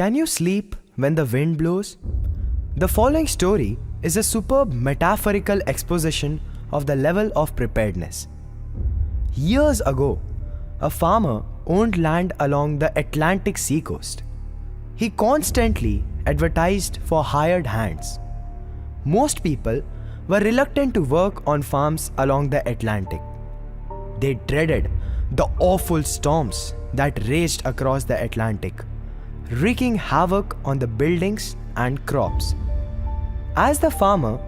Can you sleep when the wind blows? The following story is a superb metaphorical exposition of the level of preparedness. Years ago, a farmer owned land along the Atlantic seacoast. He constantly advertised for hired hands. Most people were reluctant to work on farms along the Atlantic. They dreaded the awful storms that raged across the Atlantic, wreaking havoc on the buildings and crops. As the farmer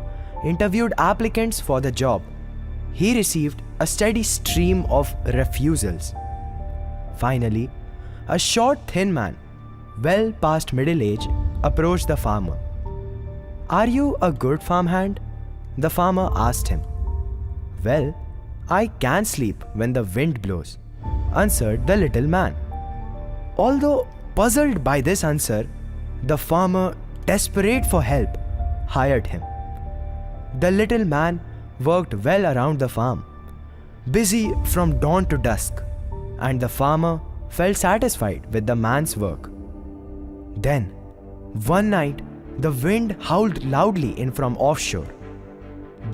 interviewed applicants for the job, he received a steady stream of refusals. Finally, a short, thin man, well past middle age, approached the farmer. "Are you a good farmhand?" the farmer asked him. "Well, I can sleep when the wind blows," answered the little man. Although puzzled by this answer, the farmer, desperate for help, hired him. The little man worked well around the farm, busy from dawn to dusk, and the farmer felt satisfied with the man's work. Then, one night, the wind howled loudly in from offshore.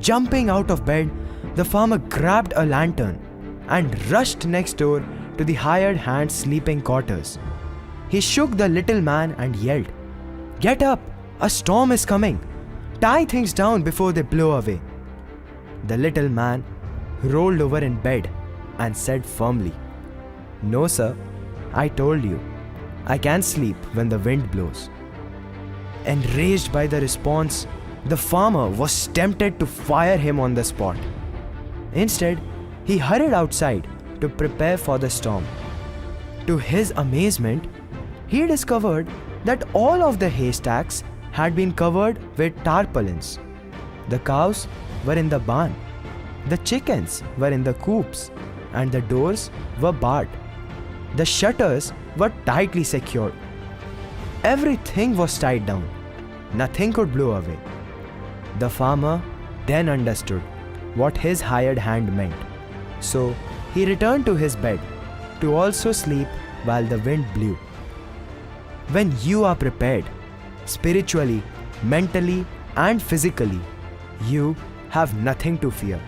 Jumping out of bed, the farmer grabbed a lantern and rushed next door to the hired hand's sleeping quarters. He shook the little man and yelled, "Get up! A storm is coming! Tie things down before they blow away." The little man rolled over in bed and said firmly, "No, sir, I told you, I can sleep when the wind blows." Enraged by the response, the farmer was tempted to fire him on the spot. Instead, he hurried outside to prepare for the storm. To his amazement, he discovered that all of the haystacks had been covered with tarpaulins. The cows were in the barn, the chickens were in the coops, and the doors were barred. The shutters were tightly secured. Everything was tied down. Nothing could blow away. The farmer then understood what his hired hand meant. So he returned to his bed to also sleep while the wind blew. When you are prepared, spiritually, mentally, and physically, you have nothing to fear.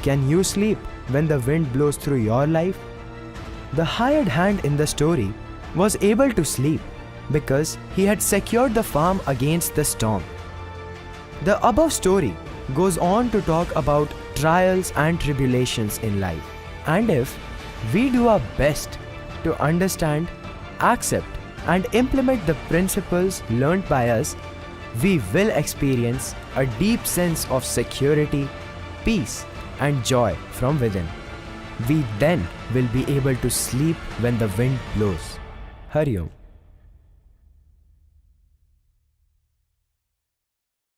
Can you sleep when the wind blows through your life? The hired hand in the story was able to sleep because he had secured the farm against the storm. The above story goes on to talk about trials and tribulations in life, and if we do our best to understand, accept, and implement the principles learned by us, we will experience a deep sense of security, peace, and joy from within. We then will be able to sleep when the wind blows. Hari Om.